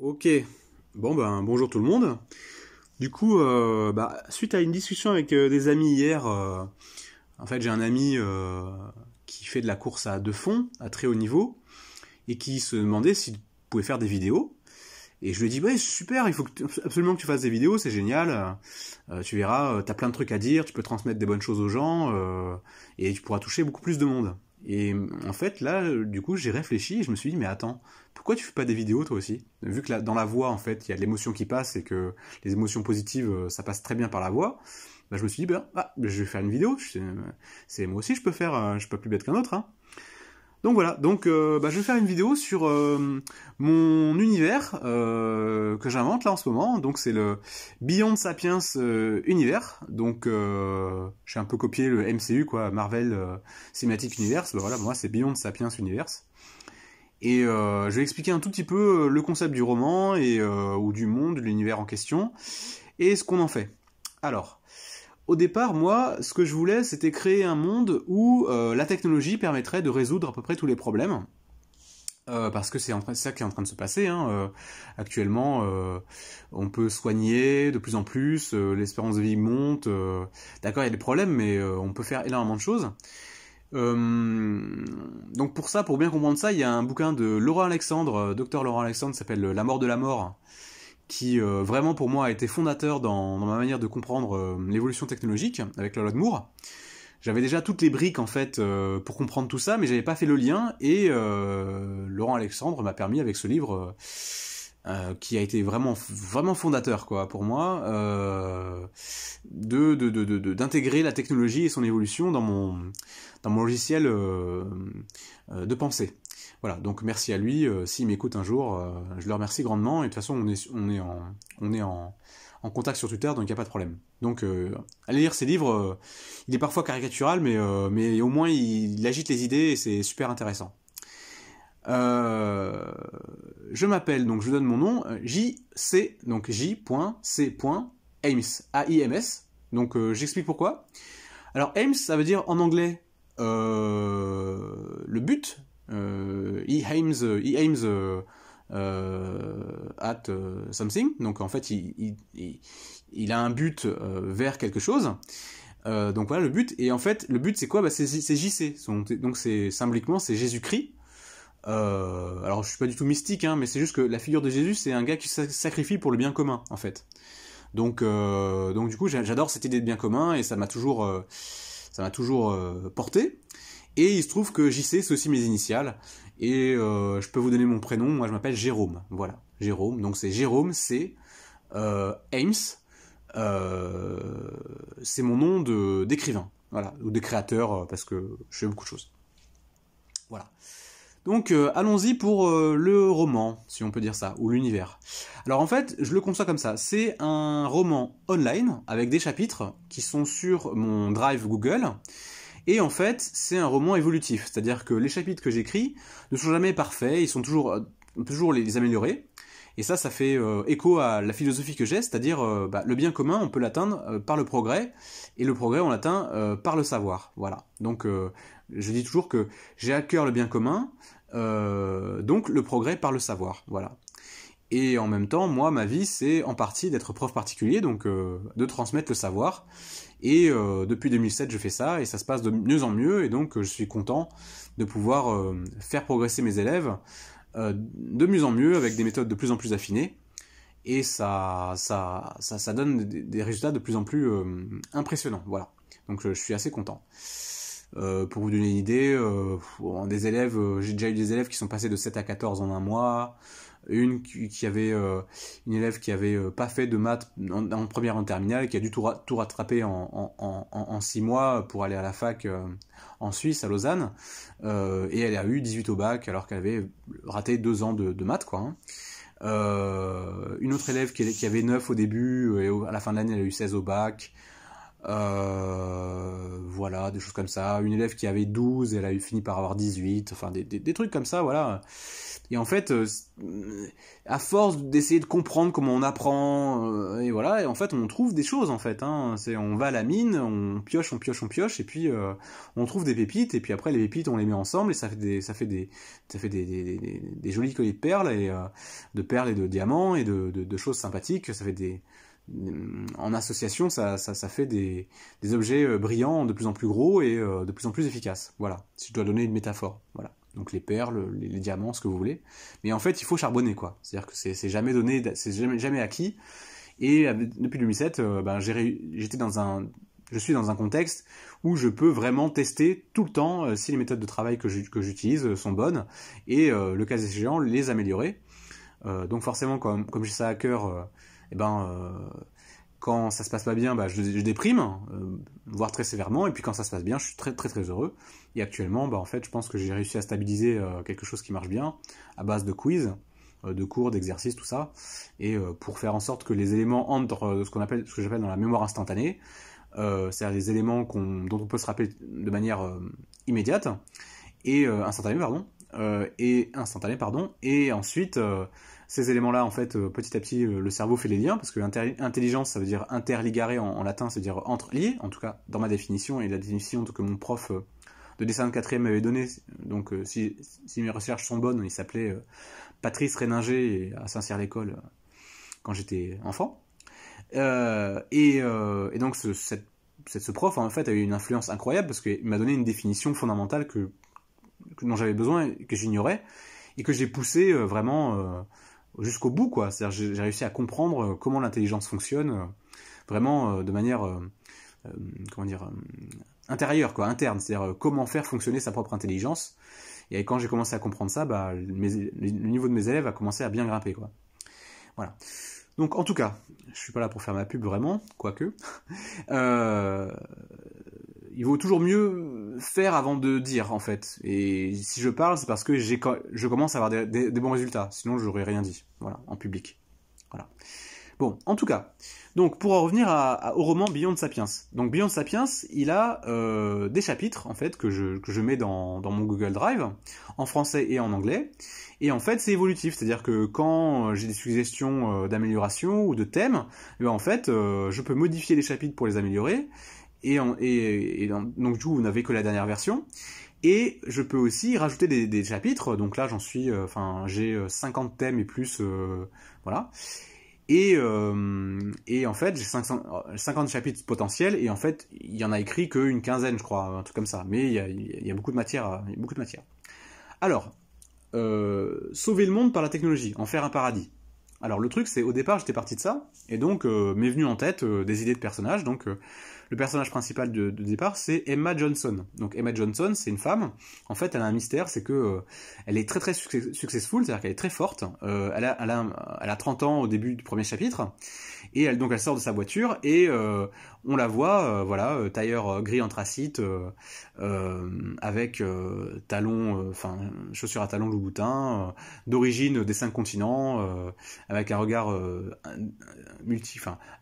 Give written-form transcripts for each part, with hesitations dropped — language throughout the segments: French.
Ok, bon ben bonjour tout le monde. Du coup, suite à une discussion avec des amis hier, en fait j'ai un ami qui fait de la course à deux fonds, à très haut niveau, et qui se demandait s'il pouvait faire des vidéos. Et je lui ai dit, ouais super, il faut absolument que tu fasses des vidéos, c'est génial. Tu verras, t'as plein de trucs à dire, tu peux transmettre des bonnes choses aux gens, et tu pourras toucher beaucoup plus de monde. Et en fait, là, du coup, j'ai réfléchi et je me suis dit, mais attends, pourquoi tu fais pas des vidéos toi aussi? Vu que dans la voix, en fait, il y a de l'émotion qui passe et que les émotions positives, ça passe très bien par la voix, bah, je me suis dit, je vais faire une vidéo. Moi aussi, je peux faire, je suis pas plus bête qu'un autre, hein. Donc voilà, je vais faire une vidéo sur mon univers que j'invente là en ce moment. Donc c'est le Beyond Sapiens univers. Donc j'ai un peu copié le MCU quoi, Marvel Cinematic Universe. Bah voilà, moi c'est Beyond Sapiens Universe. Et je vais expliquer un tout petit peu le concept du roman et ou du monde, de l'univers en question et ce qu'on en fait. Alors. Au départ, moi, ce que je voulais, c'était créer un monde où la technologie permettrait de résoudre à peu près tous les problèmes. Parce que c'est ça qui est en train de se passer. Hein. Actuellement, on peut soigner de plus en plus, l'espérance de vie monte. D'accord, il y a des problèmes, mais on peut faire énormément de choses. Donc pour ça, pour bien comprendre ça, il y a un bouquin de Laurent Alexandre, docteur Laurent Alexandre, qui s'appelle La mort de la mort, qui vraiment pour moi a été fondateur dans ma manière de comprendre l'évolution technologique avec la loi de Moore. J'avais déjà toutes les briques en fait pour comprendre tout ça, mais j'avais pas fait le lien et Laurent Alexandre m'a permis avec ce livre qui a été vraiment fondateur quoi pour moi d'intégrer la technologie et son évolution dans mon logiciel de pensée. Voilà, donc merci à lui, s'il m'écoute un jour, je le remercie grandement, et de toute façon on est en contact sur Twitter, donc il n'y a pas de problème. Donc allez lire ses livres, il est parfois caricatural, mais au moins il agite les idées et c'est super intéressant. Je m'appelle, donc je donne mon nom, JC, donc J.C.Aims, A-I-M-S, donc j'explique pourquoi. Alors Aims, ça veut dire en anglais le but. He aims at something. Donc en fait, il a un but vers quelque chose. Donc voilà le but. Et en fait, le but c'est quoi? C'est JC. Donc c'est symboliquement c'est Jésus-Christ. Alors je suis pas du tout mystique, hein, mais c'est juste que la figure de Jésus, c'est un gars qui se sacrifie pour le bien commun, en fait. Donc du coup, j'adore cette idée de bien commun et ça m'a toujours porté. Et il se trouve que JC, c'est aussi mes initiales. Et je peux vous donner mon prénom. Moi, je m'appelle Jérôme. Voilà, Jérôme. Donc c'est Jérôme, c'est Aims. C'est mon nom d'écrivain. Voilà, ou de créateur, parce que je fais beaucoup de choses. Voilà. Donc allons-y pour le roman, si on peut dire ça, ou l'univers. Alors en fait, je le conçois comme ça. C'est un roman online, avec des chapitres qui sont sur mon drive Google. Et en fait, c'est un roman évolutif, c'est-à-dire que les chapitres que j'écris ne sont jamais parfaits, ils sont on peut toujours les améliorer. Et ça fait écho à la philosophie que j'ai, c'est-à-dire le bien commun, on peut l'atteindre par le progrès, et le progrès, on l'atteint par le savoir. Voilà. Donc, je dis toujours que j'ai à cœur le bien commun, donc le progrès par le savoir. Voilà. Et en même temps, moi, ma vie, c'est en partie d'être prof particulier, donc de transmettre le savoir. Et depuis 2007, je fais ça, et ça se passe de mieux en mieux, et donc je suis content de pouvoir faire progresser mes élèves de mieux en mieux, avec des méthodes de plus en plus affinées, et ça donne des résultats de plus en plus impressionnants. Voilà. Donc je suis assez content. Pour vous donner une idée, des élèves, j'ai déjà eu des élèves qui sont passés de 7 à 14 en un mois, une élève qui avait pas fait de maths en première en terminale, qui a dû tout rattraper en 6 mois pour aller à la fac en Suisse, à Lausanne, et elle a eu 18 au bac alors qu'elle avait raté 2 ans de maths, quoi. Hein. Une autre élève qui avait 9 au début, et à la fin de l'année elle a eu 16 au bac. Voilà, des choses comme ça. Une élève qui avait 12, elle a fini par avoir 18, enfin des trucs comme ça, voilà. Et en fait, à force d'essayer de comprendre comment on apprend, et voilà, et en fait on trouve des choses en fait. Hein. On va à la mine, on pioche, et puis on trouve des pépites, et puis après les pépites on les met ensemble et ça fait des jolis colliers de perles et de diamants et de choses sympathiques. Ça fait en association, ça fait des objets brillants de plus en plus gros et de plus en plus efficaces. Voilà, si je dois donner une métaphore. Voilà. Donc les perles, les diamants, ce que vous voulez. Mais en fait, il faut charbonner, quoi. C'est-à-dire que c'est jamais donné, c'est jamais acquis. Et depuis 2007, je suis dans un contexte où je peux vraiment tester tout le temps si les méthodes de travail que j'utilise sont bonnes et le cas échéant, les améliorer. Donc forcément, comme j'ai ça à cœur, quand ça se passe pas bien, je déprime, voire très sévèrement, et puis quand ça se passe bien, je suis très très très heureux. Et actuellement, en fait, je pense que j'ai réussi à stabiliser quelque chose qui marche bien, à base de quiz, de cours, d'exercices, tout ça, et pour faire en sorte que les éléments entrent ce que j'appelle dans la mémoire instantanée, c'est-à-dire les éléments dont on peut se rappeler de manière immédiate, et instantanée, pardon, et ensuite ces éléments-là, en fait, petit à petit, le cerveau fait les liens, parce que intelligence, ça veut dire interligare en latin, c'est-à-dire entre liés, en tout cas dans ma définition, et la définition que mon prof de dessin de 4e m'avait donnée, donc si mes recherches sont bonnes, il s'appelait Patrice Réninger à Saint-Cyr-l'École quand j'étais enfant. Et donc ce prof, en fait, a eu une influence incroyable, parce qu'il m'a donné une définition fondamentale dont j'avais besoin, que j'ignorais, et que j'ai poussé vraiment jusqu'au bout, quoi. C'est-à-dire j'ai réussi à comprendre comment l'intelligence fonctionne, vraiment de manière, comment dire, intérieure, quoi, interne. C'est-à-dire comment faire fonctionner sa propre intelligence. Et quand j'ai commencé à comprendre ça, le niveau de mes élèves a commencé à bien grimper, quoi. Voilà. Donc en tout cas, je suis pas là pour faire ma pub vraiment, quoique. Il vaut toujours mieux faire avant de dire, en fait. Et si je parle, c'est parce que je commence à avoir des bons résultats. Sinon, j'aurais rien dit, voilà, en public. Voilà. Bon, en tout cas, donc pour en revenir au roman Beyond Sapiens. Donc Beyond Sapiens, il a des chapitres, en fait, que je mets dans mon Google Drive, en français et en anglais. Et en fait, c'est évolutif, c'est-à-dire que quand j'ai des suggestions d'amélioration ou de thèmes, en fait, je peux modifier les chapitres pour les améliorer. Donc du coup, vous n'avez que la dernière version. Et je peux aussi rajouter des chapitres. Donc là, j'ai 50 thèmes et plus, voilà. Et en fait, j'ai 50 chapitres potentiels, et en fait, il y en a écrit qu'une quinzaine, je crois, un truc comme ça. Mais il y a beaucoup de matière. Alors, sauver le monde par la technologie, en faire un paradis. Alors le truc, c'est au départ, j'étais parti de ça, et donc m'est venu en tête des idées de personnages. Donc le personnage principal de départ, c'est Emma Johnson. Donc Emma Johnson, c'est une femme. En fait, elle a un mystère, c'est que elle est très très successful, c'est-à-dire qu'elle est très forte. Elle a 30 ans au début du premier chapitre, et elle sort de sa voiture, et on la voit, tailleur gris anthracite, avec talons, chaussures à talons Louboutin, d'origine des 5 continents, avec un regard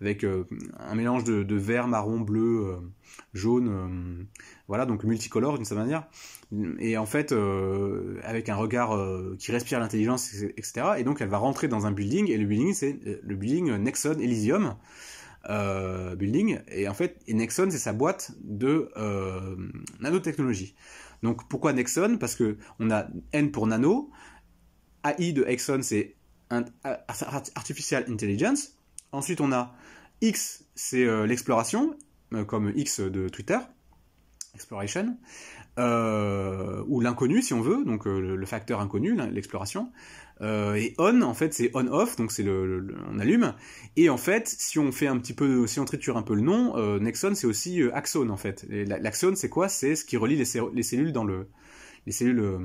avec un mélange de vert, marron, bleu, jaune, voilà, donc multicolore d'une certaine manière, et en fait avec un regard qui respire l'intelligence, etc. Et donc elle va rentrer dans un building, et le building c'est le building Nexon Elysium building, et en fait Nexon c'est sa boîte de nanotechnologie. Donc pourquoi Nexon? Parce que on a N pour nano, AI de Exxon c'est Artificial Intelligence. Ensuite, on a X, c'est l'exploration, comme X de Twitter, exploration, ou l'inconnu si on veut, donc le facteur inconnu, l'exploration. Et on, en fait, c'est on-off, donc c'est on allume. Et en fait, si on triture un peu le nom, Nexon, c'est aussi axone en fait. L'axone, c'est quoi? C'est ce qui relie les cellules dans les cellules.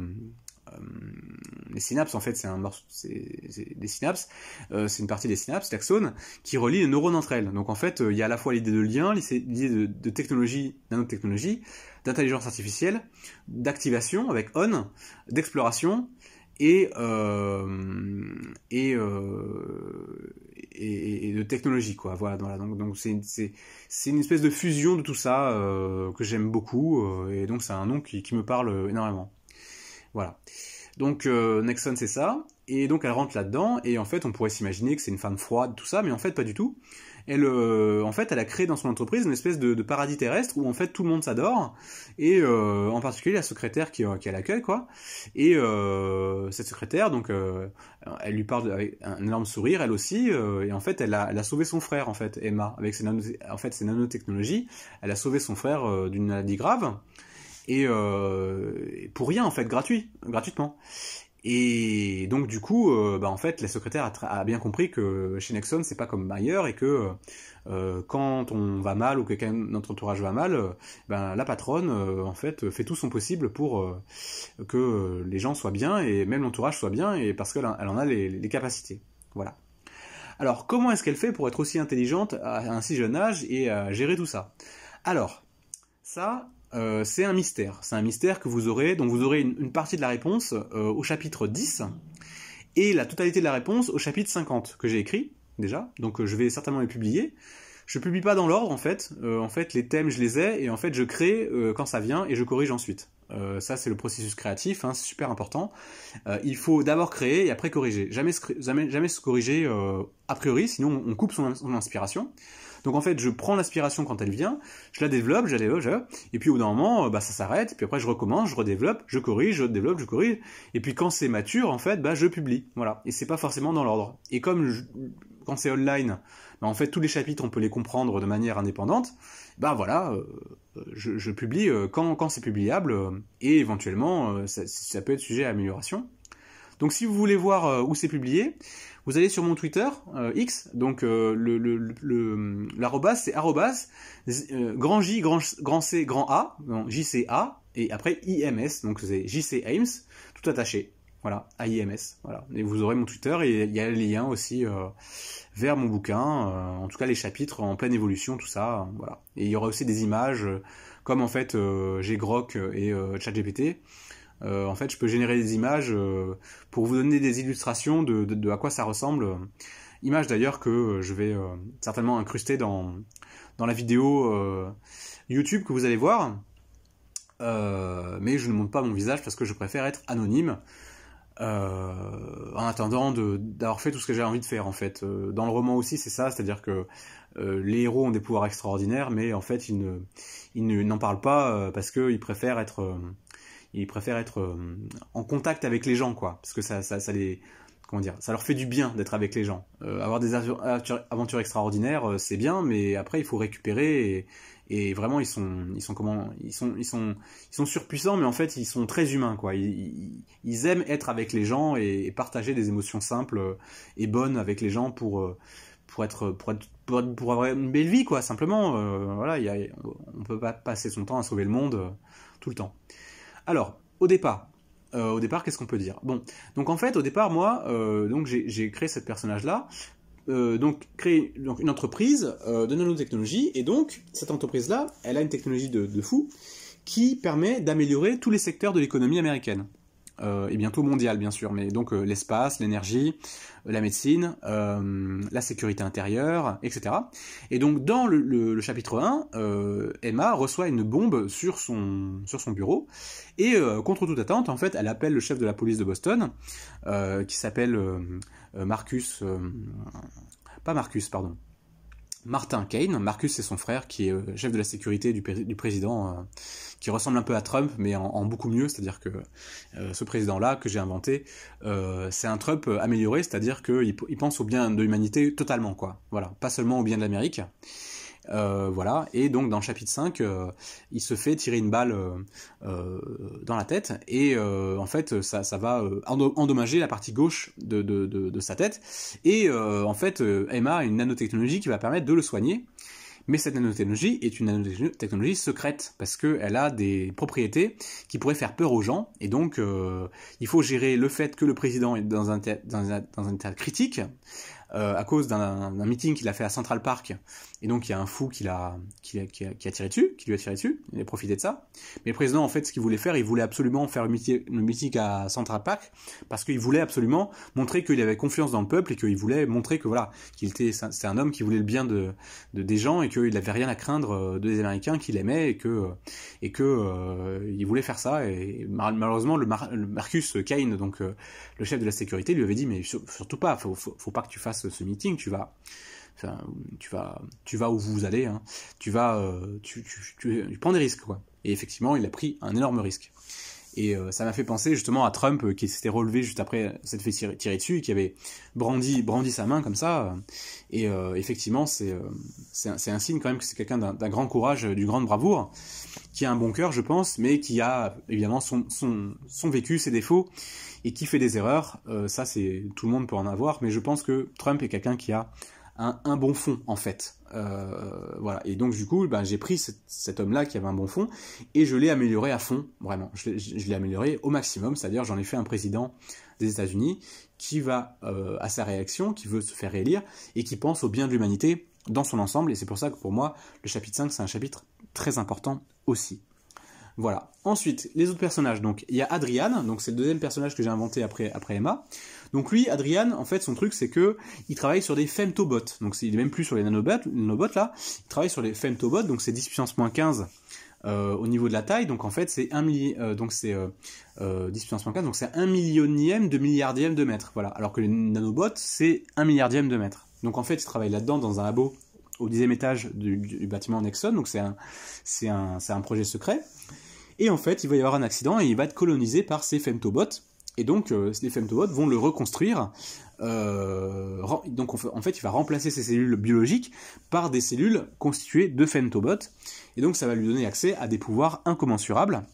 Les synapses, en fait, c'est des synapses, c'est une partie des synapses, l'axone, qui relie les neurones entre elles. Donc en fait, il y a à la fois l'idée de lien, l'idée de technologie, nanotechnologie, d'intelligence artificielle, d'activation avec on, d'exploration, et de technologie, quoi. Voilà, donc c'est une espèce de fusion de tout ça que j'aime beaucoup, et donc c'est un nom qui me parle énormément. Voilà. Donc Nexon c'est ça, et donc elle rentre là-dedans, et en fait on pourrait s'imaginer que c'est une femme froide, tout ça, mais en fait pas du tout. Elle, en fait, elle a créé dans son entreprise une espèce de paradis terrestre où en fait tout le monde s'adore, et en particulier la secrétaire qui est à l'accueil, quoi. Et cette secrétaire, donc, elle lui parle avec un énorme sourire, elle aussi, et en fait, elle a sauvé son frère, en fait, Emma, avec ses nanotechnologies, elle a sauvé son frère d'une maladie grave. Et pour rien en fait, gratuitement. Et donc du coup, en fait, la secrétaire a bien compris que chez Nexon, c'est pas comme ailleurs, et que quand on va mal ou que notre entourage va mal, la patronne en fait fait tout son possible pour que les gens soient bien et même l'entourage soit bien, et parce qu'elle en a les capacités. Voilà. Alors comment est-ce qu'elle fait pour être aussi intelligente à un si jeune âge et à gérer tout ça? Alors ça, c'est un mystère. C'est un mystère que vous aurez. Donc vous aurez une partie de la réponse au chapitre 10 et la totalité de la réponse au chapitre 50 que j'ai écrit déjà. Donc je vais certainement les publier. Je publie pas dans l'ordre en fait. En fait, les thèmes je les ai et en fait je crée quand ça vient et je corrige ensuite. Ça c'est le processus créatif, hein, c'est super important. Il faut d'abord créer et après corriger. Jamais se corriger a priori, sinon on coupe son inspiration. Donc en fait, je prends l'inspiration quand elle vient, je la développe, et puis au bout d'un moment, ça s'arrête, et puis après je recommence, je redéveloppe, je corrige, je développe, je corrige, et puis quand c'est mature, en fait, je publie. Voilà. Et c'est pas forcément dans l'ordre. Et comme quand c'est online, en fait, tous les chapitres, on peut les comprendre de manière indépendante, je publie quand c'est publiable, et éventuellement, ça peut être sujet à amélioration. Donc si vous voulez voir où c'est publié, vous allez sur mon Twitter, X, donc l'arrobase c'est arrobase grand J, grand C, grand A, non, JCA, et après IMS, donc c'est JC Ames, tout attaché. Voilà, AIMS, voilà. Et vous aurez mon Twitter, et il y a les liens aussi vers mon bouquin, en tout cas les chapitres en pleine évolution, tout ça, voilà. Et il y aura aussi des images, comme en fait j'ai Grok et ChatGPT. En fait, je peux générer des images pour vous donner des illustrations de à quoi ça ressemble. Images d'ailleurs que je vais certainement incruster dans la vidéo YouTube que vous allez voir. Mais je ne montre pas mon visage parce que je préfère être anonyme en attendant d'avoir fait tout ce que j'ai envie de faire en fait. Dans le roman aussi c'est ça, c'est-à-dire que les héros ont des pouvoirs extraordinaires, mais en fait ils n'en parlent pas parce qu'ils préfèrent être en contact avec les gens, quoi, parce que ça les, comment dire, ça leur fait du bien d'être avec les gens. Avoir des aventures extraordinaires, c'est bien, mais après il faut récupérer, et vraiment ils sont surpuissants, mais en fait ils sont très humains, quoi. Ils aiment être avec les gens et partager des émotions simples et bonnes avec les gens pour avoir une belle vie, quoi, simplement. Voilà, on peut pas passer son temps à sauver le monde tout le temps. Alors, au départ, qu'est-ce qu'on peut dire? Bon, donc en fait, au départ, moi, donc j'ai créé ce personnage-là, donc créé une entreprise de nanotechnologie, et donc cette entreprise-là, elle a une technologie de fou qui permet d'améliorer tous les secteurs de l'économie américaine. Et bientôt mondiale, bien sûr, mais donc l'espace, l'énergie, la médecine, la sécurité intérieure, etc. Et donc dans le chapitre 1, Emma reçoit une bombe sur son bureau, et contre toute attente, en fait, elle appelle le chef de la police de Boston, qui s'appelle Martin Kane. Marcus, c'est son frère, qui est chef de la sécurité du président, qui ressemble un peu à Trump, mais en beaucoup mieux, c'est-à-dire que ce président-là, que j'ai inventé, c'est un Trump amélioré, c'est-à-dire qu'il pense au bien de l'humanité totalement, quoi. Voilà, pas seulement au bien de l'Amérique. Voilà, et donc dans le chapitre 5, il se fait tirer une balle dans la tête, et en fait ça va endommager la partie gauche de sa tête, et en fait Emma a une nanotechnologie qui va permettre de le soigner, mais cette nanotechnologie est une nanotechnologie secrète, parce qu'elle a des propriétés qui pourraient faire peur aux gens, et donc il faut gérer le fait que le président est dans un état critique, à cause d'un meeting qu'il a fait à Central Park, et donc il y a un fou qui a tiré dessus, qui lui a tiré dessus, il a profité de ça. Mais le président, en fait, ce qu'il voulait faire, il voulait absolument faire le meeting à Central Park, parce qu'il voulait absolument montrer qu'il avait confiance dans le peuple, et qu'il voulait montrer que voilà, c'est un homme qui voulait le bien des gens, et qu'il n'avait rien à craindre des Américains qu'il aimait, et que il voulait faire ça. Et malheureusement, le Marcus Kane, donc le chef de la sécurité, lui avait dit mais surtout pas, faut pas que tu fasses ce meeting, tu vas où vous allez, hein. Tu prends des risques, quoi. Et effectivement, il a pris un énorme risque. Et ça m'a fait penser justement à Trump qui s'était relevé juste après s'être fait tirer dessus, qui avait brandi sa main comme ça. Et effectivement, c'est un signe quand même que c'est quelqu'un d'un grand courage, d'une grande bravoure, qui a un bon cœur, je pense, mais qui a évidemment son vécu, ses défauts, et qui fait des erreurs. Ça, tout le monde peut en avoir, mais je pense que Trump est quelqu'un qui a un bon fond, en fait. Voilà. Et donc, du coup, j'ai pris cet homme-là qui avait un bon fond, et je l'ai amélioré à fond, vraiment. Je l'ai amélioré au maximum, c'est-à-dire j'en ai fait un président des États-Unis qui va à sa réaction, qui veut se faire réélire, et qui pense au bien de l'humanité dans son ensemble, et c'est pour ça que pour moi, le chapitre 5, c'est un chapitre très important aussi. Voilà. Ensuite, les autres personnages. Donc, il y a Adrian, donc c'est le deuxième personnage que j'ai inventé après Emma. Donc lui, Adrian, en fait, son truc, c'est que il travaille sur des femtobots. Donc il est même plus sur les nanobots là. Il travaille sur les femtobots, donc c'est 10 puissance moins 15 au niveau de la taille. Donc en fait, c'est 10 puissance moins 15, donc c'est 1 millionième de milliardième de mètre. Voilà. Alors que les nanobots, c'est 1 milliardième de mètre. Donc en fait, il travaille là-dedans dans un labo au 10e étage du bâtiment Nexon. Donc c'est un projet secret. Et en fait, il va y avoir un accident et il va être colonisé par ces femtobots. Et donc, les femtobots vont le reconstruire. Donc, en fait, il va remplacer ces cellules biologiques par des cellules constituées de femtobots. Et donc, ça va lui donner accès à des pouvoirs incommensurables.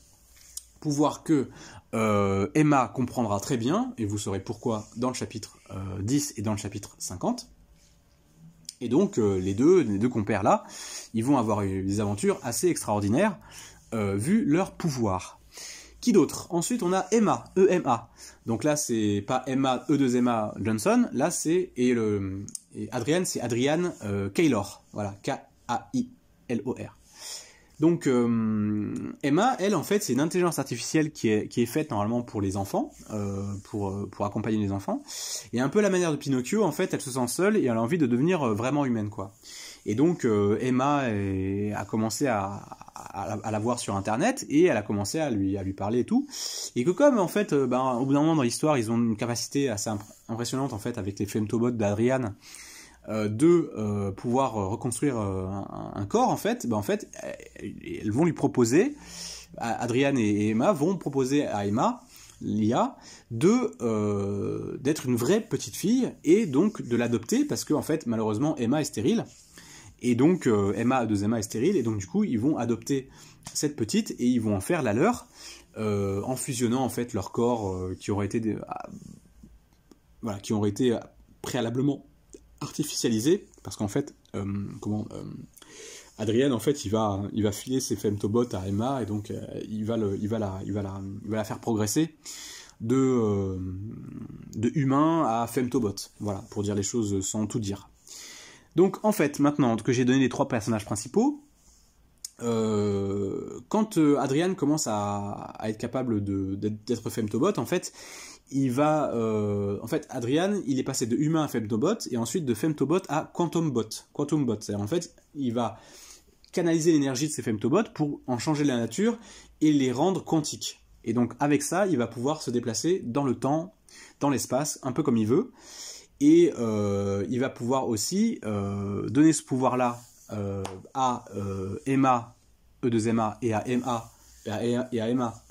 Pouvoirs que Emma comprendra très bien, et vous saurez pourquoi dans le chapitre 10 et dans le chapitre 50. Et donc, les deux compères là, ils vont avoir des aventures assez extraordinaires, vu leur pouvoir. Qui d'autre? Ensuite, on a Emma, E-M-A. Donc là, c'est pas Emma, E2-Emma Johnson. Là, c'est Adrian, c'est Adrian Kaylor. Voilà, K-A-I-L-O-R. Donc, Emma, elle, en fait, c'est une intelligence artificielle qui est faite normalement pour les enfants, pour accompagner les enfants. Et un peu à la manière de Pinocchio, en fait, elle se sent seule et elle a envie de devenir vraiment humaine, quoi. Et donc, Emma a commencé à la voir sur Internet, et elle a commencé à lui parler et tout. Et que comme, en fait, au bout d'un moment dans l'histoire, ils ont une capacité assez impressionnante, en fait, avec les femtobots d'Adrian, de pouvoir reconstruire un corps, en fait, elles vont lui proposer, Adrian et Emma vont proposer à Emma, l'IA, d'être une vraie petite fille, et donc de l'adopter, parce que, en fait, malheureusement, Emma est stérile. Et donc, Emma est stérile, et donc du coup, ils vont adopter cette petite, et ils vont en faire la leur, en fusionnant en fait leurs corps qui auraient été préalablement artificialisés, parce qu'en fait, Adrien, en fait, il va filer ses femtobots à Emma, et donc il va la faire progresser de humain à femtobot. Voilà, pour dire les choses sans tout dire. Donc, en fait, maintenant que j'ai donné les trois personnages principaux, quand Adrian commence à être capable d'être femtobot, en fait, Adrian, il est passé de humain à femtobot, et ensuite de femtobot à quantumbot. C'est-à-dire, en fait, il va canaliser l'énergie de ces femtobots pour en changer la nature et les rendre quantiques. Et donc, avec ça, il va pouvoir se déplacer dans le temps, dans l'espace, un peu comme il veut. Et il va pouvoir aussi donner ce pouvoir-là à Emma, E2Emma, et à Emma,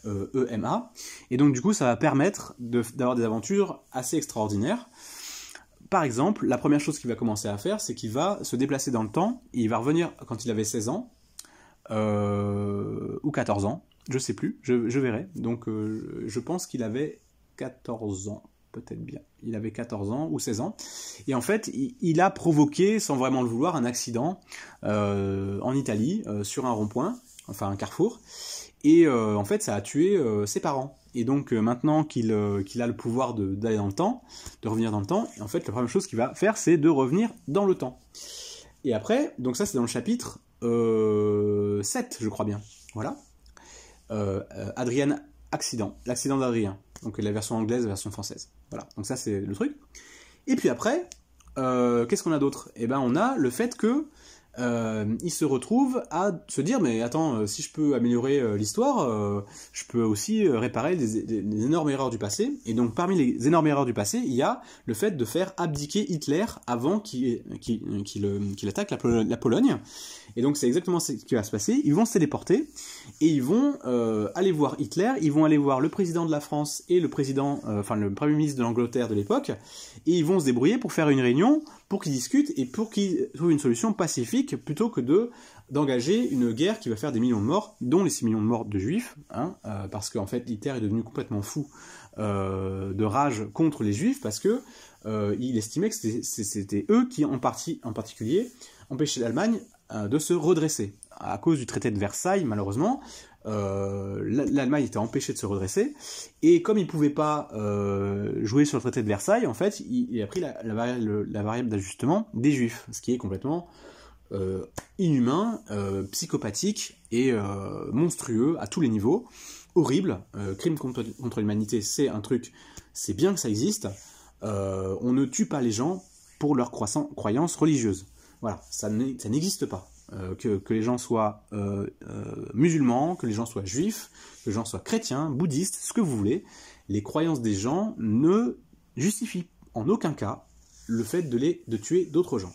E-M-A. Et donc du coup, ça va permettre d'avoir des aventures assez extraordinaires. Par exemple, la première chose qu'il va commencer à faire, c'est qu'il va se déplacer dans le temps, et il va revenir quand il avait 16 ans, ou 14 ans, je sais plus, je verrai. Donc je pense qu'il avait 14 ans. Peut-être bien. Il avait 14 ans ou 16 ans. Et en fait, il a provoqué, sans vraiment le vouloir, un accident en Italie, sur un rond-point, enfin un carrefour. et en fait ça a tué ses parents. Et donc maintenant qu'il a le pouvoir d'aller dans le temps, de revenir dans le temps, en fait la première chose qu'il va faire c'est de revenir dans le temps. Et après, donc ça c'est dans le chapitre 7 je crois bien, voilà. Adrien accident, l'accident d'Adrien, donc la version anglaise, la version française, voilà, donc ça c'est le truc. Et puis après, qu'est-ce qu'on a d'autre? Eh ben on a le fait que il se retrouve à se dire mais attends, si je peux améliorer l'histoire, je peux aussi réparer des énormes erreurs du passé. Et donc parmi les énormes erreurs du passé, il y a le fait de faire abdiquer Hitler avant qu'il attaque la Pologne. Et donc c'est exactement ce qui va se passer. Ils vont se téléporter et ils vont aller voir Hitler, ils vont aller voir le président de la France et le premier ministre de l'Angleterre de l'époque, et ils vont se débrouiller pour faire une réunion, pour qu'ils discutent et pour qu'ils trouvent une solution pacifique plutôt que d'engager une guerre qui va faire des millions de morts, dont les 6 millions de morts de juifs, hein, parce qu'en fait Hitler est devenu complètement fou de rage contre les juifs, parce que il estimait que c'était eux qui en particulier empêchaient l'Allemagne de se redresser. À cause du traité de Versailles, malheureusement, l'Allemagne était empêchée de se redresser, et comme il ne pouvait pas jouer sur le traité de Versailles, en fait, il a pris la variable d'ajustement des Juifs, ce qui est complètement inhumain, psychopathique et monstrueux à tous les niveaux, horrible. Crime contre l'humanité, c'est un truc, c'est bien que ça existe, on ne tue pas les gens pour leurs croyances religieuses. Voilà, ça n'existe pas. Que les gens soient musulmans, que les gens soient juifs, que les gens soient chrétiens, bouddhistes, ce que vous voulez, les croyances des gens ne justifient en aucun cas le fait de tuer d'autres gens.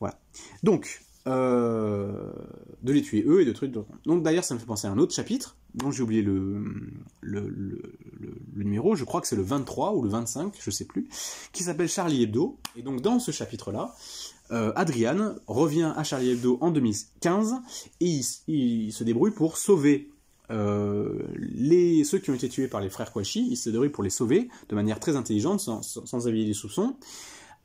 Voilà. Donc, de les tuer eux et de tuer d'autres. Donc d'ailleurs, ça me fait penser à un autre chapitre, dont j'ai oublié le numéro, je crois que c'est le 23 ou le 25, je sais plus, qui s'appelle Charlie Hebdo. Et donc dans ce chapitre-là, Adrian revient à Charlie Hebdo en 2015 et il se débrouille pour sauver ceux qui ont été tués par les frères Kouachi. Il se débrouille pour les sauver de manière très intelligente, sans éveiller les soupçons.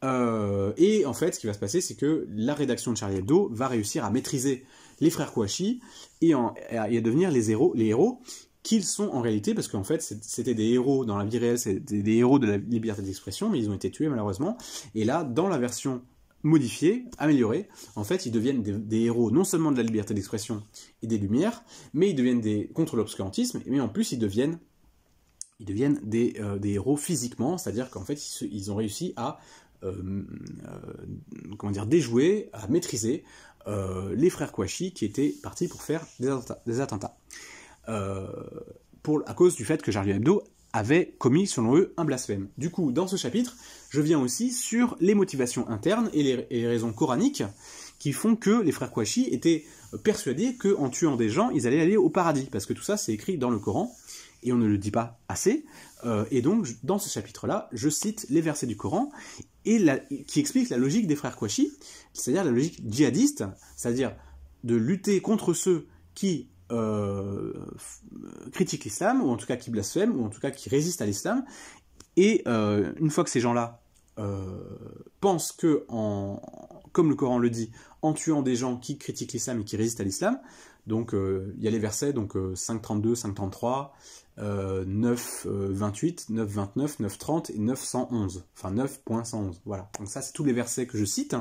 Et en fait, ce qui va se passer, c'est que la rédaction de Charlie Hebdo va réussir à maîtriser les frères Kouachi et à devenir les héros qu'ils sont en réalité, parce qu'en fait, c'était des héros dans la vie réelle, c'était des héros de la liberté d'expression, mais ils ont été tués malheureusement. Et là, dans la version modifiés, améliorés, en fait ils deviennent des héros non seulement de la liberté d'expression et des Lumières, mais ils deviennent contre l'obscurantisme, mais en plus ils deviennent des héros physiquement, c'est-à-dire qu'en fait ils ont réussi à déjouer, à maîtriser les frères Kouachi qui étaient partis pour faire des attentats. À cause du fait que Charlie Hebdo avait commis, selon eux, un blasphème. Du coup, dans ce chapitre, je viens aussi sur les motivations internes et les raisons coraniques qui font que les frères Kouachi étaient persuadés qu'en tuant des gens, ils allaient aller au paradis, parce que tout ça, c'est écrit dans le Coran, et on ne le dit pas assez. Et donc, dans ce chapitre-là, je cite les versets du Coran qui expliquent la logique des frères Kouachi, c'est-à-dire la logique djihadiste, c'est-à-dire de lutter contre ceux qui critiquent l'islam, ou en tout cas qui blasphèment, ou en tout cas qui résistent à l'islam, et une fois que ces gens-là pensent que, comme le Coran le dit, en tuant des gens qui critiquent l'islam et qui résistent à l'islam, donc il y a les versets, donc 5.32, 5.33, 9.28, 9.29, 9.30 et 9.111, enfin 9.111, voilà. Donc ça, c'est tous les versets que je cite,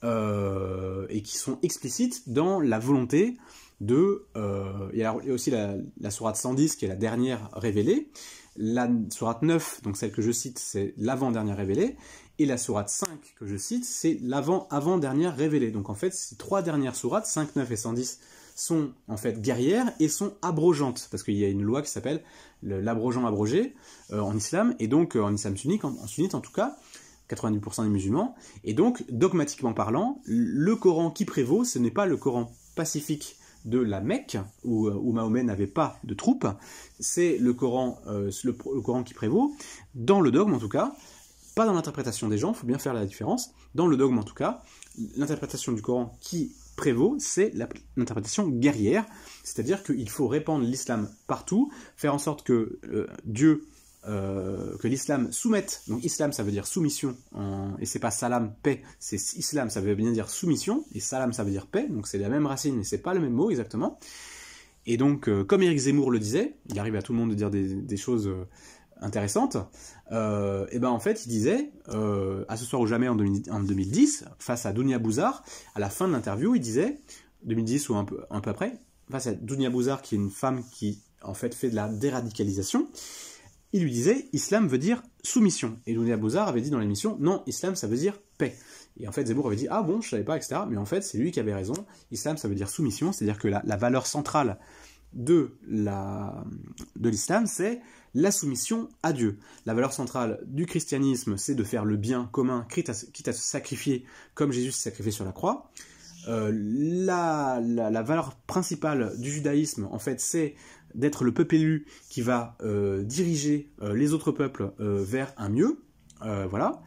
et qui sont explicites dans la volonté il y a aussi la sourate 110 qui est la dernière révélée, la sourate 9, donc celle que je cite, c'est l'avant-dernière révélée, et la sourate 5 que je cite, c'est l'avant-avant-dernière révélée. Donc en fait, ces trois dernières sourates, 5, 9 et 110, sont en fait guerrières et sont abrogeantes, parce qu'il y a une loi qui s'appelle l'abrogeant abrogé en islam, et donc en islam sunnite en tout cas, 90% des musulmans, et donc dogmatiquement parlant, le Coran qui prévaut, ce n'est pas le Coran pacifique de la Mecque, où Mahomet n'avait pas de troupes, c'est le Coran qui prévaut, dans le dogme en tout cas, pas dans l'interprétation des gens, il faut bien faire la différence, dans le dogme en tout cas, l'interprétation du Coran qui prévaut, c'est l'interprétation guerrière, c'est-à-dire qu'il faut répandre l'islam partout, faire en sorte que que l'islam soumette, donc islam ça veut dire soumission, et c'est pas salam, paix, c'est islam ça veut bien dire soumission, et salam ça veut dire paix, donc c'est la même racine, mais c'est pas le même mot exactement, Et donc, comme Éric Zemmour le disait, il arrive à tout le monde de dire des choses intéressantes, et ben en fait, il disait, à ce soir ou jamais en 2010, face à Dounia Bouzar, à la fin de l'interview, il disait, 2010 ou un peu après, face à Dounia Bouzar, qui est une femme qui, en fait de la déradicalisation, il lui disait, islam veut dire soumission. Et Dounia Bouzar avait dit dans l'émission, non, islam, ça veut dire paix. Et en fait, Zemmour avait dit, ah bon, je savais pas, etc. Mais en fait, c'est lui qui avait raison. Islam, ça veut dire soumission, c'est-à-dire que la valeur centrale de l'islam, c'est la soumission à Dieu. La valeur centrale du christianisme, c'est de faire le bien commun, quitte à se sacrifier comme Jésus s'est sacrifié sur la croix. La valeur principale du judaïsme, en fait, c'est d'être le peuple élu qui va diriger les autres peuples vers un mieux. Voilà.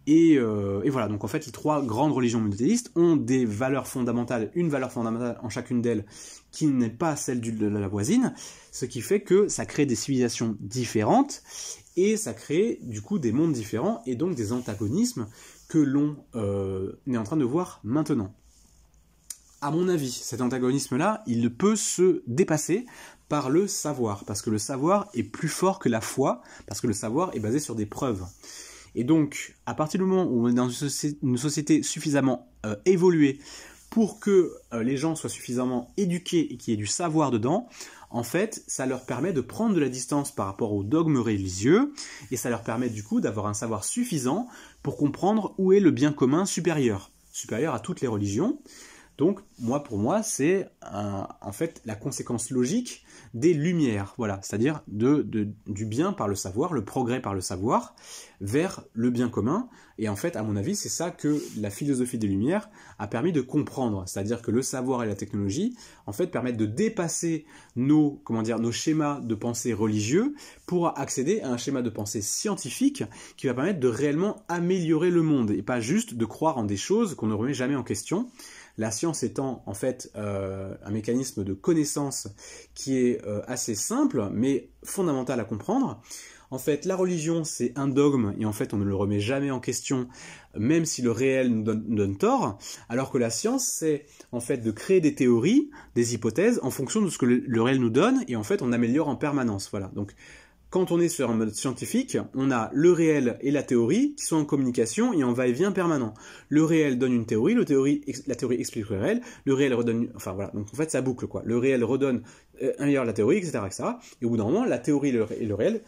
Et voilà, donc en fait, les trois grandes religions monothéistes ont des valeurs fondamentales, une valeur fondamentale en chacune d'elles qui n'est pas celle de la voisine, ce qui fait que ça crée des civilisations différentes et ça crée du coup des mondes différents et donc des antagonismes que l'on est en train de voir maintenant. À mon avis, cet antagonisme-là, il peut se dépasser par le savoir, parce que le savoir est plus fort que la foi, parce que le savoir est basé sur des preuves. Et donc, à partir du moment où on est dans une société suffisamment évoluée pour que les gens soient suffisamment éduqués et qu'il y ait du savoir dedans, en fait, ça leur permet de prendre de la distance par rapport aux dogmes religieux et ça leur permet du coup d'avoir un savoir suffisant pour comprendre où est le bien commun supérieur à toutes les religions. Donc, pour moi, c'est en fait la conséquence logique des Lumières, voilà, c'est-à-dire du bien par le savoir, le progrès par le savoir, vers le bien commun. Et en fait, à mon avis, c'est ça que la philosophie des Lumières a permis de comprendre, c'est-à-dire que le savoir et la technologie, en fait, permettent de dépasser nos schémas de pensée religieux pour accéder à un schéma de pensée scientifique qui va permettre de réellement améliorer le monde et pas juste de croire en des choses qu'on ne remet jamais en question. La science étant en fait un mécanisme de connaissance qui est assez simple mais fondamental à comprendre. En fait, la religion c'est un dogme et en fait on ne le remet jamais en question même si le réel nous donne tort, alors que la science c'est en fait de créer des théories, des hypothèses en fonction de ce que le réel nous donne et en fait on améliore en permanence. Voilà. Donc quand on est sur un mode scientifique, on a le réel et la théorie qui sont en communication et en va-et-vient permanent. Le réel donne une théorie, la théorie explique le réel redonne... Enfin voilà, donc en fait ça boucle quoi. Le réel redonne ailleurs la théorie, etc., etc. Et au bout d'un moment, la théorie et le réel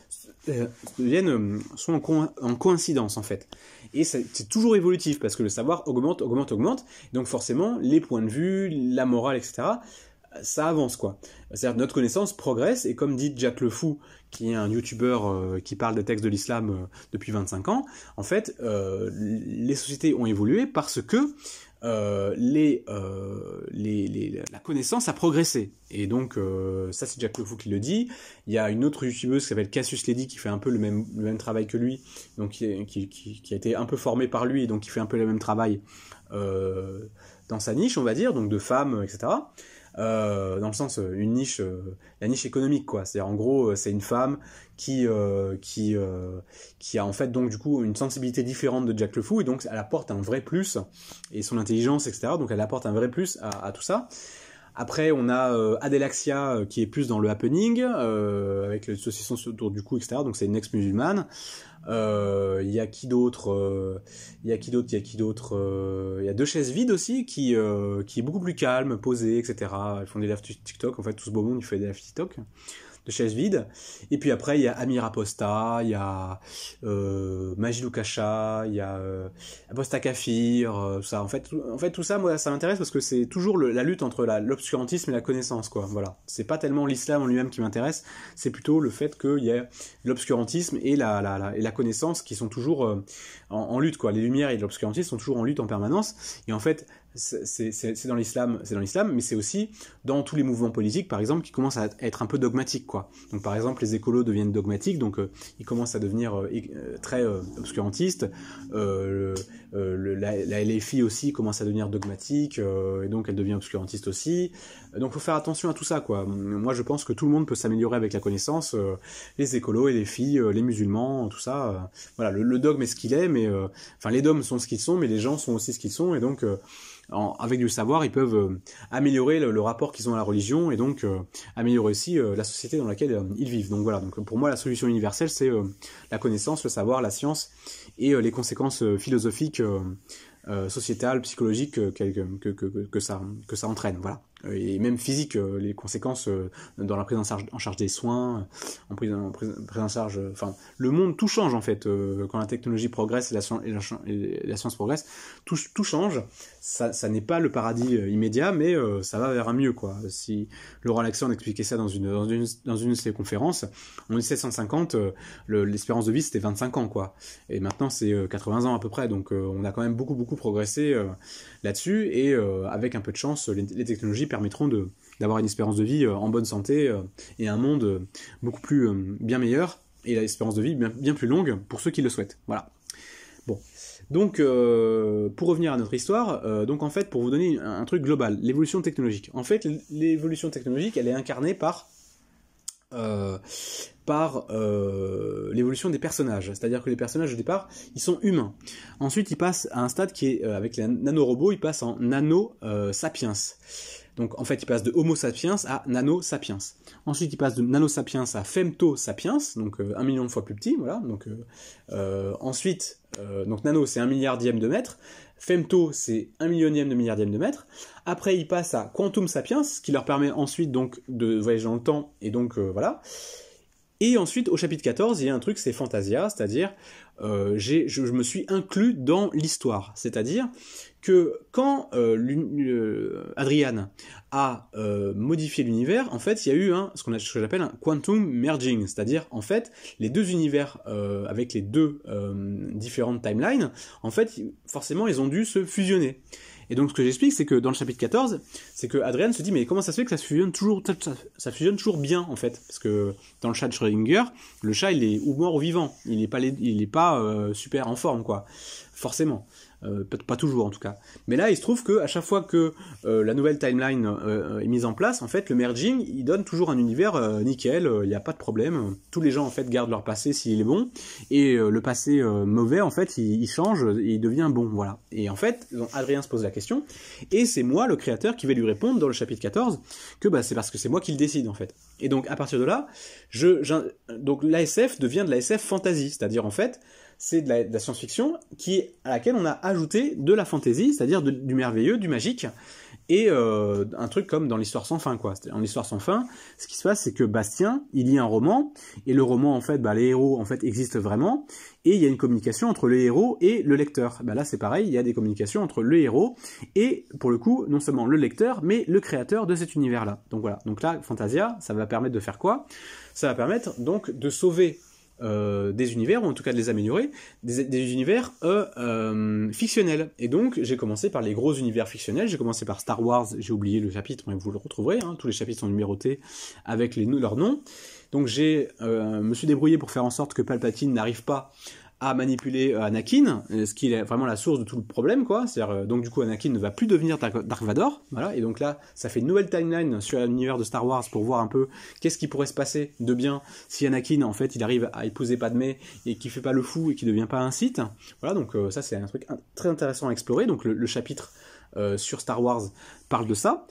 sont en coïncidence en fait. Et c'est toujours évolutif parce que le savoir augmente. Donc forcément, les points de vue, la morale, etc., ça avance quoi. C'est-à-dire notre connaissance progresse et comme dit Jack Le Fou, qui est un youtubeur qui parle des textes de l'islam depuis 25 ans, en fait, les sociétés ont évolué parce que la connaissance a progressé. Et donc, ça c'est Jack Le Fou qui le dit. Il y a une autre youtubeuse qui s'appelle Cassius Lady qui fait un peu le même travail que lui, donc qui a été un peu formée par lui et donc qui fait un peu le même travail dans sa niche, on va dire, donc de femmes, etc. Dans le sens une niche, la niche économique quoi. C'est-à-dire en gros c'est une femme qui a en fait donc du coup une sensibilité différente de Jack Le Fou et donc elle apporte un vrai plus et son intelligence etc. Donc elle apporte un vrai plus à tout ça. Après on a Adelaxia qui est plus dans le happening avec le saucisson autour du cou etc. Donc c'est une ex-musulmane. Il y a qui d'autre il y a Deux chaises vides aussi qui est beaucoup plus calme, posée, etc. Ils font des lives TikTok, en fait tout ce beau monde il fait des lives TikTok de chaises vides. Et puis après il y a Amira Posta, il y a Majidou Kacha, il y a Aposta Kafir, tout ça. En fait tout ça moi ça m'intéresse parce que c'est toujours la lutte entre l'obscurantisme et la connaissance quoi. Voilà, c'est pas tellement l'islam en lui-même qui m'intéresse, c'est plutôt le fait qu'il y ait l'obscurantisme et la connaissance qui sont toujours en lutte quoi. Les lumières et l'obscurantisme sont toujours en lutte en permanence et en fait c'est dans l'islam, mais c'est aussi dans tous les mouvements politiques, par exemple, qui commencent à être un peu dogmatiques, quoi. Donc, par exemple, les écolos deviennent dogmatiques, donc ils commencent à devenir très obscurantistes. La LFI aussi commence à devenir dogmatique, et donc elle devient obscurantiste aussi. Donc, faut faire attention à tout ça, quoi. Moi, je pense que tout le monde peut s'améliorer avec la connaissance. Les écolos, les filles, les musulmans, tout ça. Voilà, le dogme est ce qu'il est, mais enfin, les dogmes sont ce qu'ils sont, mais les gens sont aussi ce qu'ils sont, et donc avec du savoir, ils peuvent améliorer le rapport qu'ils ont à la religion et donc améliorer aussi la société dans laquelle ils vivent. Donc voilà, donc pour moi la solution universelle c'est la connaissance, le savoir, la science et les conséquences philosophiques, sociétales, psychologiques que ça entraîne. Voilà. Et même physique, les conséquences dans la prise en charge des soins, en prise en charge, enfin, le monde, tout change en fait, quand la technologie progresse et la science progresse, tout change. Ça n'est pas le paradis immédiat, mais ça va vers un mieux, quoi. Si Laurent Alexandre expliquait ça dans une de ses conférences, en 1750, l'espérance de vie c'était 25 ans, quoi. Et maintenant c'est 80 ans à peu près, donc on a quand même beaucoup progressé là-dessus, et avec un peu de chance, les technologies permettront d'avoir une espérance de vie en bonne santé et un monde beaucoup plus bien meilleur, et l'espérance de vie bien plus longue pour ceux qui le souhaitent. Voilà. Bon. Donc, pour revenir à notre histoire, donc en fait, pour vous donner un truc global, l'évolution technologique. En fait, l'évolution technologique, elle est incarnée par l'évolution des personnages. C'est-à-dire que les personnages au départ, ils sont humains. Ensuite, ils passent à un stade qui est, avec les nanorobots, ils passent en nano-sapiens. Donc en fait, il passe de Homo sapiens à Nano sapiens. Ensuite, il passe de Nano sapiens à Femto sapiens, donc 1 million de fois plus petit, voilà. Donc ensuite, donc Nano c'est 1 milliardième de mètre, Femto c'est 1 millionième de milliardième de mètre. Après, il passe à Quantum sapiens, ce qui leur permet ensuite donc de voyager dans le temps, et donc voilà. Et ensuite, au chapitre 14, il y a un truc, c'est Fantasia, c'est-à-dire je me suis inclus dans l'histoire. C'est-à-dire que quand Adrian a modifié l'univers, en fait, il y a eu ce que j'appelle un quantum merging, c'est-à-dire, en fait, les deux univers avec les deux différentes timelines, en fait, forcément, ils ont dû se fusionner. Et donc ce que j'explique, c'est que dans le chapitre 14, c'est que Adrian se dit mais comment ça se fait que ça fusionne toujours bien en fait, parce que dans le chat de Schrödinger, le chat il est ou mort ou vivant, il est pas super en forme quoi, forcément. Pas toujours en tout cas. Mais là, il se trouve que à chaque fois que la nouvelle timeline est mise en place, en fait, le merging, il donne toujours un univers nickel, il n'y a pas de problème. Tous les gens en fait gardent leur passé s'il est bon, et le passé mauvais, en fait, il change et il devient bon, voilà. Et en fait, Adrien se pose la question, et c'est moi, le créateur, qui vais lui répondre dans le chapitre 14 que c'est parce que c'est moi qui le décide en fait. Et donc à partir de là, donc l'ASF devient de l'ASF fantasy, c'est-à-dire en fait, c'est de la science-fiction à laquelle on a ajouté de la fantasy, c'est-à-dire du merveilleux, du magique, et un truc comme dans l'histoire sans fin, quoi. En l'histoire sans fin, ce qui se passe, c'est que Bastien, il lit un roman, et le roman, en fait, les héros, en fait, existent vraiment, et il y a une communication entre le héros et le lecteur. Là, c'est pareil, il y a des communications entre le héros et, pour le coup, non seulement le lecteur, mais le créateur de cet univers-là. Donc voilà. Donc là, Fantasia, ça va permettre de faire quoi? Ça va permettre, donc, de sauver des univers, ou en tout cas de les améliorer, des univers fictionnels. Et donc j'ai commencé par les gros univers fictionnels, j'ai commencé par Star Wars, j'ai oublié le chapitre, mais vous le retrouverez, tous les chapitres sont numérotés avec leurs noms. Donc me suis débrouillé pour faire en sorte que Palpatine n'arrive pas à manipuler Anakin, ce qui est vraiment la source de tout le problème, quoi. C'est-à-dire, donc du coup Anakin ne va plus devenir Dark Vador, voilà, et donc là ça fait une nouvelle timeline sur l'univers de Star Wars pour voir un peu qu'est-ce qui pourrait se passer de bien si Anakin en fait il arrive à épouser Padmé et qu'il fait pas le fou et qu'il devient pas un Sith. Voilà, donc ça c'est un truc très intéressant à explorer, donc le chapitre sur Star Wars parle de ça.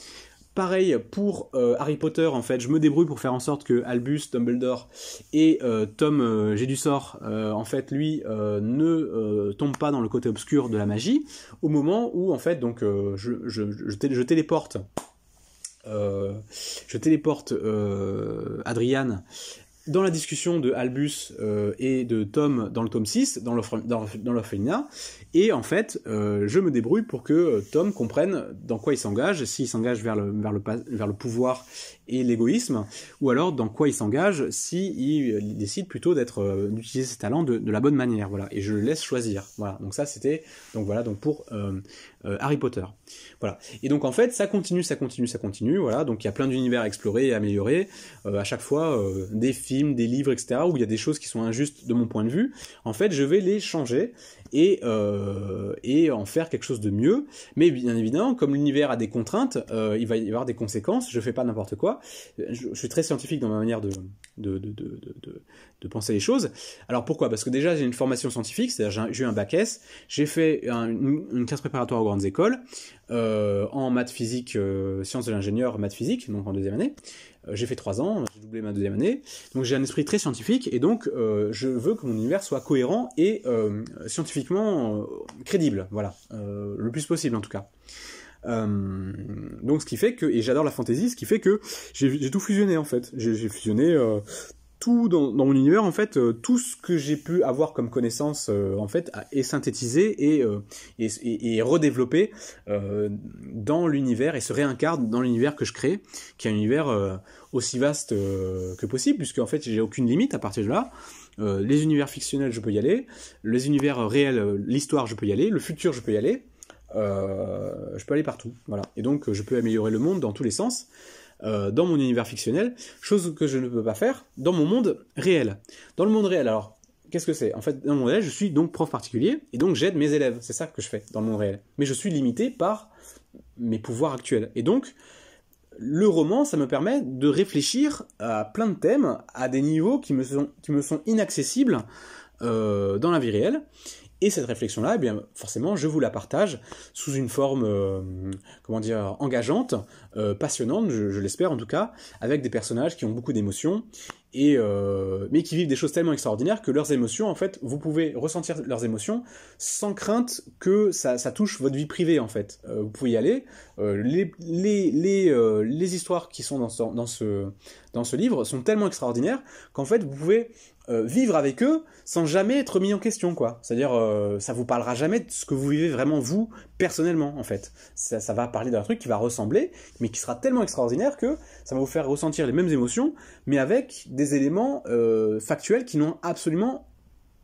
Pareil pour Harry Potter, en fait, je me débrouille pour faire en sorte que Albus Dumbledore et Tom Jedusor, en fait, lui, ne tombe pas dans le côté obscur de la magie, au moment où, en fait, donc, je téléporte Adrian dans la discussion de Albus et de Tom dans le tome 6, dans l'orphelinat, et en fait, je me débrouille pour que Tom comprenne dans quoi il s'engage, s'il s'engage vers le pouvoir et l'égoïsme, ou alors dans quoi il s'engage s'il décide plutôt d'utiliser ses talents de la bonne manière, voilà, et je le laisse choisir, voilà, donc ça c'était, donc voilà, donc pour Harry Potter, voilà, et donc en fait, ça continue, voilà, donc il y a plein d'univers à explorer et à améliorer, à chaque fois, des films, des livres, etc., où il y a des choses qui sont injustes de mon point de vue, en fait, je vais les changer, et en faire quelque chose de mieux, mais bien évidemment, comme l'univers a des contraintes, il va y avoir des conséquences, je fais pas n'importe quoi, je suis très scientifique dans ma manière de penser les choses. Alors pourquoi? Parce que déjà j'ai une formation scientifique, c'est-à-dire j'ai eu un bac S, j'ai fait une classe préparatoire au grandes écoles, en maths physique, sciences de l'ingénieur, maths physique, donc en deuxième année. J'ai fait 3 ans, j'ai doublé ma deuxième année, donc j'ai un esprit très scientifique, et donc je veux que mon univers soit cohérent et scientifiquement crédible, voilà, le plus possible en tout cas. Donc ce qui fait que, et j'adore la fantasy, ce qui fait que j'ai tout fusionné en fait, j'ai fusionné tout dans mon univers en fait, tout ce que j'ai pu avoir comme connaissance en fait est synthétisé et redéveloppé dans l'univers et se réincarne dans l'univers que je crée, qui est un univers aussi vaste que possible, puisque en fait j'ai aucune limite à partir de là. Les univers fictionnels je peux y aller, les univers réels, l'histoire je peux y aller, le futur je peux y aller. Je peux aller partout, voilà. Et donc je peux améliorer le monde dans tous les sens, dans mon univers fictionnel, chose que je ne peux pas faire dans mon monde réel. Dans le monde réel, alors, qu'est-ce que c'est? En fait, dans le monde réel, je suis donc prof particulier, et donc j'aide mes élèves, c'est ça que je fais dans le monde réel. Mais je suis limité par mes pouvoirs actuels. Et donc, le roman, ça me permet de réfléchir à plein de thèmes, à des niveaux qui me sont inaccessibles dans la vie réelle. Et cette réflexion-là, eh bien, forcément, je vous la partage sous une forme, comment dire, engageante, passionnante, je l'espère en tout cas, avec des personnages qui ont beaucoup d'émotions, mais qui vivent des choses tellement extraordinaires que leurs émotions, en fait, vous pouvez ressentir leurs émotions sans crainte que ça touche votre vie privée, en fait. Vous pouvez y aller. Les histoires qui sont dans ce livre sont tellement extraordinaires qu'en fait, vous pouvez vivre avec eux sans jamais être mis en question, quoi. C'est-à-dire, ça vous parlera jamais de ce que vous vivez vraiment vous, personnellement, en fait. Ça va parler d'un truc qui va ressembler, mais qui sera tellement extraordinaire que ça va vous faire ressentir les mêmes émotions, mais avec des éléments factuels qui n'ont absolument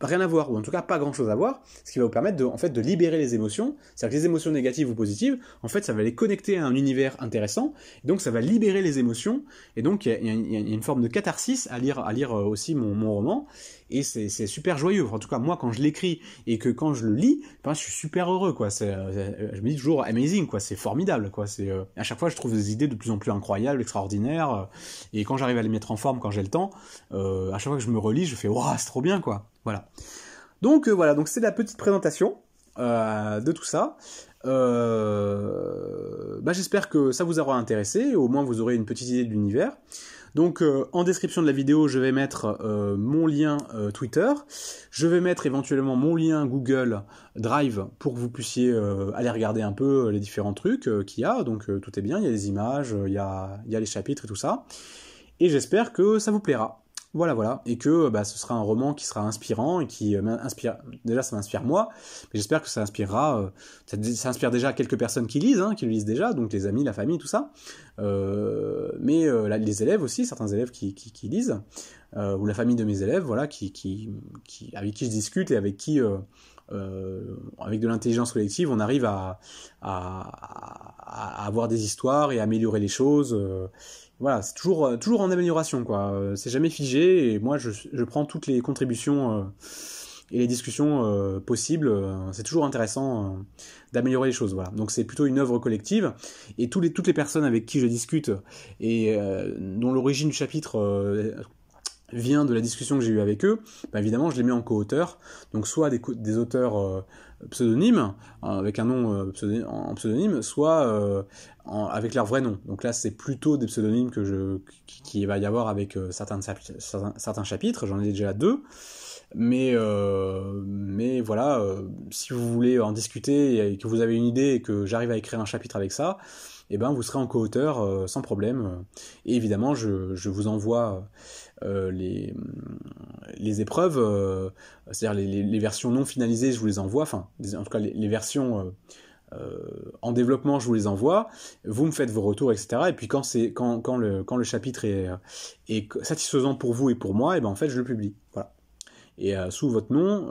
rien à voir, ou en tout cas pas grand-chose à voir, ce qui va vous permettre de libérer les émotions. C'est-à-dire que les émotions négatives ou positives, en fait, ça va les connecter à un univers intéressant, et donc ça va libérer les émotions, et donc il y a une forme de catharsis à lire aussi mon roman, et c'est super joyeux. En tout cas, moi, quand je l'écris, et que quand je le lis, ben, je suis super heureux, quoi. Je me dis toujours amazing, quoi. C'est formidable, quoi. À chaque fois, je trouve des idées de plus en plus incroyables, extraordinaires, et quand j'arrive à les mettre en forme, quand j'ai le temps, à chaque fois que je me relis, je fais, waouh, c'est trop bien, quoi. Voilà. Donc voilà, donc c'est la petite présentation de tout ça. J'espère que ça vous aura intéressé, au moins vous aurez une petite idée de l'univers. Donc en description de la vidéo, je vais mettre mon lien Twitter, je vais mettre éventuellement mon lien Google Drive pour que vous puissiez aller regarder un peu les différents trucs qu'il y a, donc tout est bien, il y a des images, il y a les chapitres et tout ça, et j'espère que ça vous plaira. Voilà, et que ce sera un roman qui sera inspirant et qui m'inspire. Déjà, ça m'inspire moi, mais j'espère que ça inspirera. Ça inspire déjà quelques personnes qui le lisent déjà, donc les amis, la famille, tout ça. Mais les élèves aussi, certains élèves qui lisent, ou la famille de mes élèves, voilà, avec qui je discute et avec qui, avec de l'intelligence collective, on arrive à avoir des histoires et à améliorer les choses. Voilà, c'est toujours en amélioration, quoi. C'est jamais figé, et moi je prends toutes les contributions et les discussions possibles. C'est toujours intéressant d'améliorer les choses, voilà. Donc c'est plutôt une œuvre collective, et toutes les personnes avec qui je discute et dont l'origine du chapitre vient de la discussion que j'ai eue avec eux, évidemment je les mets en co-auteur, donc soit des auteurs pseudonymes, avec un nom en pseudonyme, soit avec leur vrai nom. Donc là c'est plutôt des pseudonymes qu'il va y avoir avec certains chapitres, j'en ai déjà 2, mais voilà, si vous voulez en discuter et que vous avez une idée et que j'arrive à écrire un chapitre avec ça, vous serez en co-auteur sans problème. Et évidemment, je vous envoie les épreuves, c'est-à-dire les versions non finalisées, je vous les envoie, en tout cas les versions en développement, je vous les envoie, vous me faites vos retours, etc. Et puis quand le chapitre est satisfaisant pour vous et pour moi, en fait, je le publie. Voilà. Et sous votre nom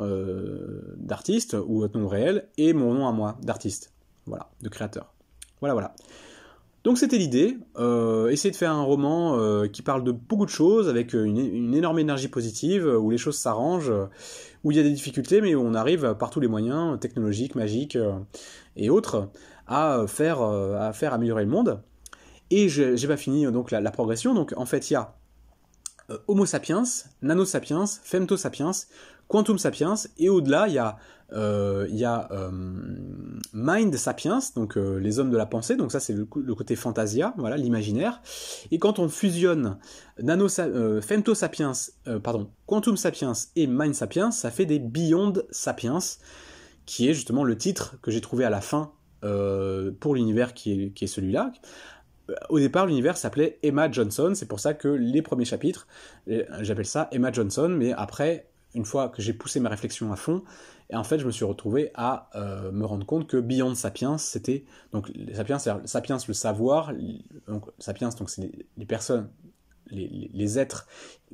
d'artiste, ou votre nom réel, et mon nom à moi d'artiste, voilà, de créateur. Voilà. Donc c'était l'idée, essayer de faire un roman qui parle de beaucoup de choses, avec une énorme énergie positive, où les choses s'arrangent, où il y a des difficultés, mais où on arrive par tous les moyens, technologiques, magiques et autres, à faire améliorer le monde. Et j'ai pas fini donc la progression, donc en fait il y a Homo sapiens, Nano sapiens, Femto sapiens, Quantum sapiens, et au-delà il y a il y a Mind Sapiens, donc les hommes de la pensée, donc ça c'est le côté fantasia, voilà, l'imaginaire. Et quand on fusionne Femto Sapiens, Quantum Sapiens et Mind Sapiens, ça fait des Beyond Sapiens, qui est justement le titre que j'ai trouvé à la fin pour l'univers qui est celui-là. Au départ, l'univers s'appelait Emma Johnson, c'est pour ça que les premiers chapitres, j'appelle ça Emma Johnson, mais après, une fois que j'ai poussé ma réflexion à fond, et en fait, je me suis retrouvé à me rendre compte que Beyond Sapiens, c'était donc Sapiens, Sapiens le savoir, donc Sapiens, donc c'est les personnes, les êtres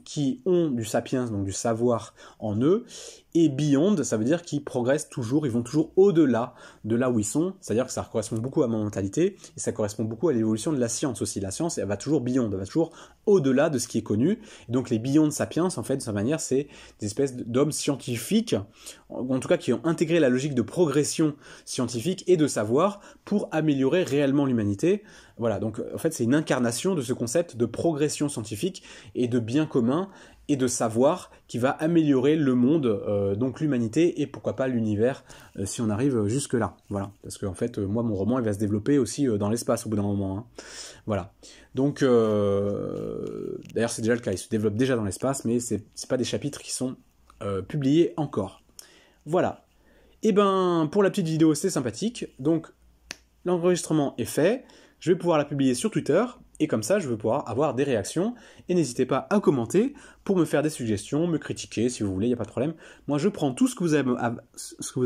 qui ont du sapiens, donc du savoir en eux, et beyond, ça veut dire qu'ils progressent toujours, ils vont toujours au-delà de là où ils sont, c'est-à-dire que ça correspond beaucoup à ma mentalité, et ça correspond beaucoup à l'évolution de la science aussi. La science, elle va toujours beyond, elle va toujours au-delà de ce qui est connu, et donc les beyond sapiens, en fait, de sa manière, c'est des espèces d'hommes scientifiques, en tout cas qui ont intégré la logique de progression scientifique et de savoir pour améliorer réellement l'humanité. Voilà, donc en fait c'est une incarnation de ce concept de progression scientifique et de bien commun et de savoir qui va améliorer le monde, donc l'humanité et pourquoi pas l'univers si on arrive jusque là. Voilà, parce que en fait moi mon roman il va se développer aussi dans l'espace au bout d'un moment. Hein. Voilà, donc d'ailleurs c'est déjà le cas, il se développe déjà dans l'espace, mais c'est pas des chapitres qui sont publiés encore. Voilà. Et ben pour la petite vidéo c'est sympathique, donc l'enregistrement est fait. Je vais pouvoir la publier sur Twitter, et comme ça, je vais pouvoir avoir des réactions. Et n'hésitez pas à commenter pour me faire des suggestions, me critiquer si vous voulez, il n'y a pas de problème. Moi, je prends tout ce que vous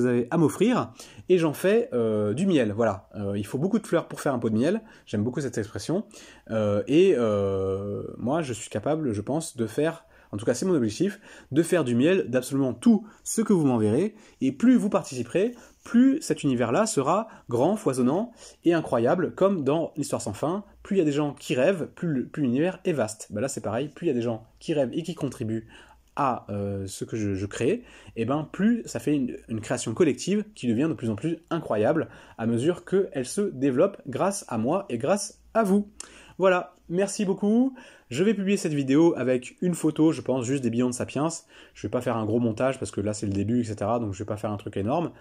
avez à m'offrir, et j'en fais du miel. Voilà, il faut beaucoup de fleurs pour faire un pot de miel. J'aime beaucoup cette expression. Moi, je suis capable, je pense, de faire... En tout cas, c'est mon objectif, de faire du miel d'absolument tout ce que vous m'enverrez, et plus vous participerez, plus cet univers-là sera grand, foisonnant et incroyable, comme dans l'Histoire sans fin. Plus il y a des gens qui rêvent, plus l'univers est vaste. Ben là, c'est pareil, plus il y a des gens qui rêvent et qui contribuent à ce que je crée, et ben plus ça fait une création collective qui devient de plus en plus incroyable à mesure qu'elle se développe grâce à moi et grâce à vous. Voilà, merci beaucoup. Je vais publier cette vidéo avec une photo, je pense, juste des Beyond Sapiens. Je vais pas faire un gros montage parce que là c'est le début, etc. Donc je vais pas faire un truc énorme.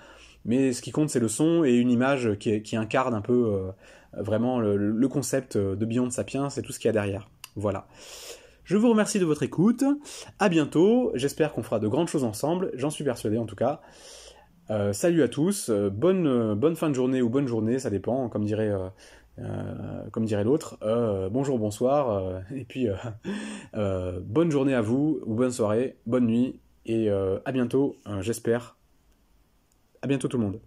Mais ce qui compte c'est le son et une image qui incarne un peu vraiment le concept de Beyond Sapiens et tout ce qu'il y a derrière. Voilà. Je vous remercie de votre écoute. À bientôt. J'espère qu'on fera de grandes choses ensemble. J'en suis persuadé en tout cas. Salut à tous. Bonne fin de journée ou bonne journée, ça dépend, comme dirait l'autre, bonjour, bonsoir, et puis bonne journée à vous, ou bonne soirée, bonne nuit, et à bientôt, j'espère. À bientôt tout le monde.